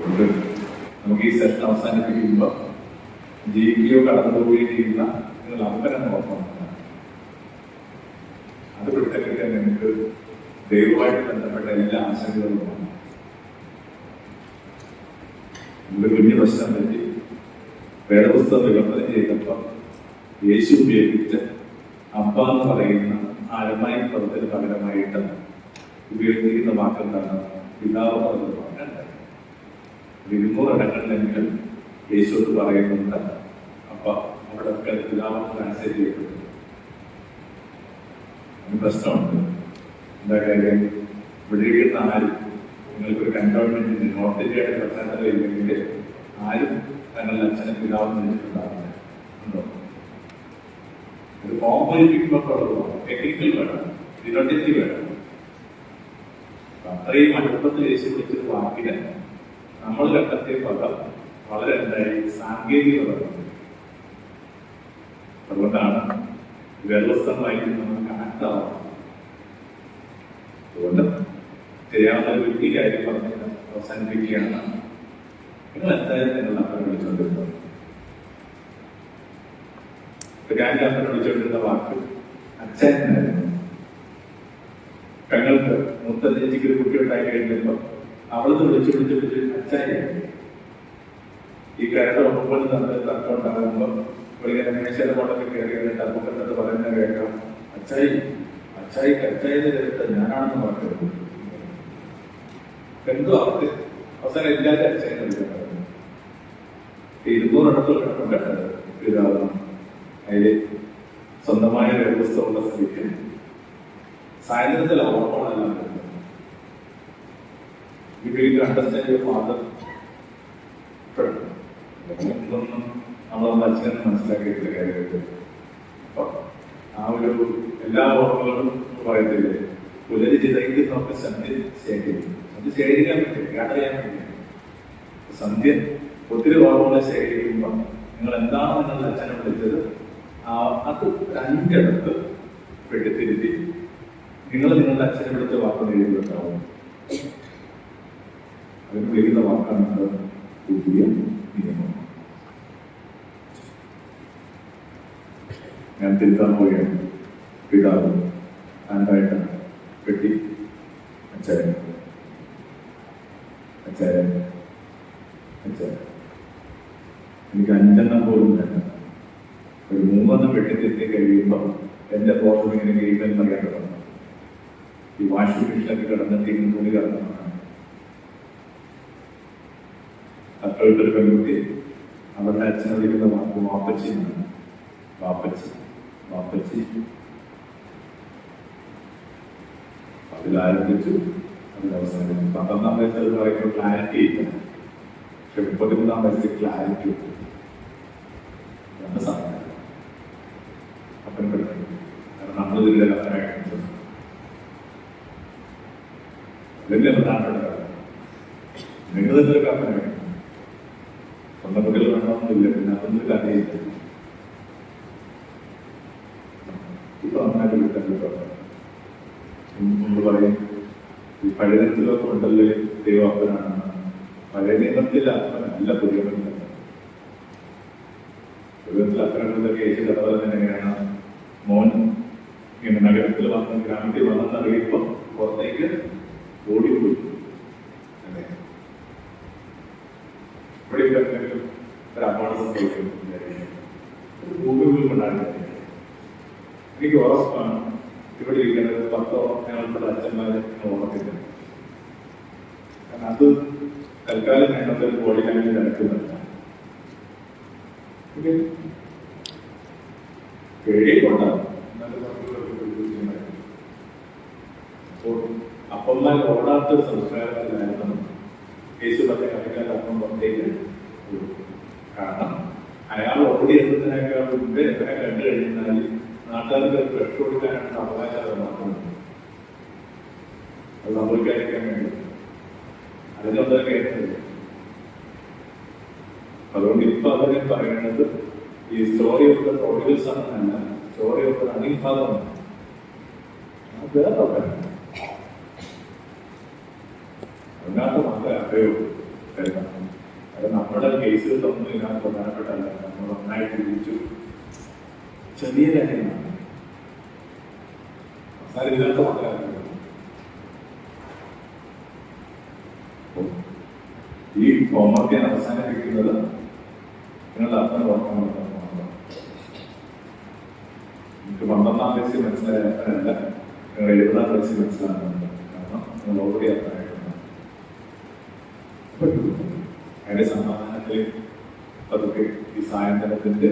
ഉണ്ട്. നമുക്ക് ഈ സെഷൻ അവസാനിപ്പിക്കുമ്പോൾ ജീവിക്കുകയോ കടന്നു പോവുകയോ ചെയ്യുന്ന നിങ്ങൾ അമ്പരം നോക്കണം. അത് വിട്ടൊക്കെ നിങ്ങൾക്ക് ദൈവമായിട്ട് ബന്ധപ്പെട്ട എല്ലാ ആശങ്കകളുമാണ്. നമ്മുടെ കുഞ്ഞു പ്രശ്നം പറ്റി വേദപുസ്തകം വിവർത്തനം ചെയ്തപ്പോൾ യേശു ഉപയോഗിച്ച് അപ്പ എന്ന് പറയുന്ന അരമായി പദത്തിന് പകരമായിട്ട് ഉപയോഗിച്ചിരിക്കുന്ന വാക്കെന്താണ്? പിതാവ് പറഞ്ഞതാണ്. 200 ഇടങ്ങളിലെങ്കിലും യേശു എന്ന് പറയുന്നുണ്ട്. അപ്പൊ അവിടെയൊക്കെ പിതാവ് ട്രാൻസ്ലേറ്റ് ചെയ്യപ്പെട്ടു. അതിന് പ്രശ്നമുണ്ട്. എന്താ കാര്യം? ഇവിടെ ഇരിക്കുന്ന ആരും നിങ്ങൾക്കൊരു കണ്ടോൺമെന്റിന് നോർത്ത് ഇന്ത്യയുടെ പശ്ചാത്തലം ഇല്ലെങ്കിൽ ആരും തങ്ങളുടെ അച്ഛനെ പിതാവ് വിളിച്ചിട്ടുണ്ടാവില്ല. ഉണ്ടോ? ഒരു ഫോർമാലിറ്റിക്കൊക്കെ ഉള്ളതാണ്. ടെക്നിക്കൽ വേണം, ഡിനോട്ടേറ്റീവ് വേണം. അത്രയും അടുപ്പത്തിൽ യേശു വിളിച്ചൊരു വാക്കിന് നമ്മൾ കണ്ടെത്തിയ പദം വളരെ എന്തായി സാങ്കേതികത. അതുകൊണ്ടാണ് വ്യവസ്ഥമായിട്ട് നമ്മൾ കണക്ട് ആവാം. അതുകൊണ്ട് ചെയ്യാവുന്ന ഒരു വലിയ കാര്യം പറഞ്ഞ് അവസാനിപ്പിക്കുകയാണ്. നിങ്ങൾ എന്തായാലും നിങ്ങൾ അപ്പനെ വിളിച്ചുകൊണ്ടിരുന്നത്. ഞാൻ അപ്പനെ വിളിച്ചുകൊണ്ടിരുന്ന വാക്ക് അച്ഛനായിരുന്നു. ഞങ്ങൾക്ക് മുത്തഞ്ചിക്ക് ഒരു കുട്ടി ഉണ്ടായി കഴിഞ്ഞപ്പോൾ അവളത് വിളിച്ച് അച്ഛനായിരുന്നു. ഈ കാര്യത്തെ ഒപ്പം തമ്മിൽ തർക്കം ഉണ്ടാകുമ്പോൾ ഇവിടെ മേശയുടെ കൊണ്ടൊക്കെ കയറി തർക്കപ്പെട്ടത് പറയുന്ന കേൾക്കാം. അച്ചായിന്ന് കേട്ട് ഞാനാണെന്ന് പറഞ്ഞത് എന്തോ അവർക്ക് അവസാനം ഇല്ലാത്ത അച്ഛനെ വിളിക്കുന്നത്. 200 ഇടത്തുള്ള കിടക്കേണ്ടത് പിതാവാണ്. അതിൽ സ്വന്തമായ വ്യവസ്ഥയുള്ള സ്ഥിതിക്ക് സായന്ത്രത്തിൽ ഓർമ്മകളെല്ലാം വരുന്നത്. ഈ അണ്ടർസ്റ്റാൻഡ് യുവർ ഫാദർ ഇതൊന്നും നമ്മളൊന്ന് അച്ഛനെ മനസ്സിലാക്കിയിട്ടുള്ള കാര്യമായിട്ട്. അപ്പൊ ആ ഒരു എല്ലാ ഓർമ്മകളും പറയത്തില്ലേ, പുലരി ചിതയ്ക്കുന്നൊക്കെ സന്ധ്യ ശേഖരിക്കും. അത് ശേഖരിക്കാൻ പറ്റില്ല, യാത്ര ചെയ്യാൻ പറ്റില്ല. സന്ധ്യ ഒത്തിരി ഓർമ്മകളെ ശേഖരിക്കുമ്പോൾ നിങ്ങൾ എന്താണ് നിങ്ങളുടെ അച്ഛനെ വിളിച്ചത് അത് 5 ഇടത്ത് പെട്ടിത്തിരുത്തി നിങ്ങൾ നിങ്ങളുടെ അച്ഛനെ വിളിച്ച വാക്ക് എഴുതിയിട്ടുണ്ടാവും. അതിന് വിളിക്കുന്ന വാക്കാണ് പുതിയ നിയമം. ഞാൻ തിരുത്താൻ പോവുകയാണ്. പിതാവ് ആണ്ടായിട്ടാണ് പെട്ടി അച്ഛൻ എനിക്ക് 5 എണ്ണം പോലും വേണ്ട. ഒരു 3 എണ്ണം വെട്ടിത്തെറ്റി കഴിയുമ്പോൾ എന്റെ ബോധം ഇങ്ങനെ കഴിയുമെന്ന് പറയാൻ തുടങ്ങും. ഈ വാഷിംഗ് മെഷീനൊക്കെ കിടന്നിട്ട് ഇങ്ങനെ തുണി കിടന്നതാണ്. അപ്പോഴൊരു പെൺകുട്ടി അവരുടെ അച്ഛനെ വിളിക്കുന്ന വാക്ക് വാപ്പച്ചിന്നാണ്. വാപ്പച്ചി അതിലാരംഭിച്ചു, അതിലവസാനിച്ചു. 12-ാം വയസ്സിൽ അത് പറയുമ്പോൾ ക്ലാരിറ്റി ഇല്ല. പക്ഷെ 33-ാം വയസ്സിൽ ക്ലാരിറ്റി ഉണ്ട്. രണ്ട് സമയം അപ്പൻ പഠിക്കും. കാരണം നമ്മളിതിന്റെ അപ്പനായിട്ട് വലിയ പ്രധാനപ്പെട്ട കാര്യം നിങ്ങൾ തന്നെ ഒരു അപ്പനായിട്ട് സ്വന്തം കുട്ടികൾ വേണമെന്നില്ല. പിന്നെ അതൊന്നും കഥയില്ല. ഇപ്പൊ നന്നായിട്ട് കിട്ടാൻ മുമ്പ് പറയും ഈ പഴയ നിയമത്തിലൊക്കെ ഉണ്ടല്ലോ ദൈവാപ്പനാണ്. പഴയ നിയമത്തിൽ അപ്പനല്ല, പുതിയ നിയമത്തിൽ അപ്പനൊക്കെ യേശു അതുപോലെ തന്നെ എങ്ങനെയാണ് മോൻ ഇങ്ങനെ നഗരത്തിൽ വന്ന് ഗ്രാമത്തിൽ വന്നെന്നറിയിപ്പം പുറത്തേക്ക് ഓടിപ്പോയി. അല്ലേ? ഇവിടെ എന്തെങ്കിലും ഒരു അപകടം സംഭവിക്കുന്നു ഭൂമി കൊണ്ടാണ്. എനിക്ക് ഉറപ്പാണ് ഇവിടെ ഇരിക്കുന്നത് 10 ഞങ്ങളുടെ അച്ഛന്മാരെ ഓർമ്മത്തില്ല. കാരണം അത് തൽക്കാലം ഞങ്ങളുടെ ബോഡി ലാംഗ്വേജ് നടക്കുന്നില്ല. പേടിയുണ്ടാവും. അപ്പോൾ അപ്പന്മാർ ഓടാത്തൊരു സംസ്കാരത്തിലായിരുന്നു യേശു പറഞ്ഞ കളിക്കാർ അപ്പം പുറത്തേക്ക്. കാരണം അയാൾ ഓടി എത്തുന്നതിനേക്കാൾ മുമ്പേ എങ്ങനെ കണ്ടു കഴിഞ്ഞാൽ നാട്ടുകാർക്ക് രക്ഷ കൊടുക്കാനാണ് അവകാശം മാത്രം. അത് സംഭവിക്കാതിരിക്കാൻ വേണ്ടി അതിനൊന്നും കേട്ടില്ല. അതുകൊണ്ട് ഇപ്പൊ അതിനെ പറയുന്നത് ഈ സ്റ്റോറി ഓഫ് ദ പ്രൊഡ്യൂൾ സൺ അല്ല, story of the running father ആണ്. അതിനകത്ത് മാത്രമേ അറിയുള്ളൂ. പൈസ തന്നു ഇതിനകത്ത് പ്രധാനപ്പെട്ടല്ല, നമ്മൾ നന്നായിട്ട് ജീവിച്ചു. ചെറിയ കാര്യങ്ങളാണ് അവസാനം ഇതിനകത്ത് മാത്രമല്ല. ഈ ഹോംവർക്ക് ഞാൻ അവസാനിപ്പിക്കുന്നത് നിങ്ങളുടെ അർത്ഥം ഓർക്കണമെന്ന് മാത്രം. എനിക്ക് 12ാം വയസ്സിൽ മനസ്സിലായല്ല, നിങ്ങൾ 70ാം വയസ്സിൽ മനസ്സിലാകുന്നുണ്ട്. കാരണം നിങ്ങൾ ഓൾറെഡി അർത്ഥമായിട്ടുണ്ട്. അതിന്റെ സമാധാനത്തിൽ പതുക്കെ ഈ സായന്തനത്തിന്റെ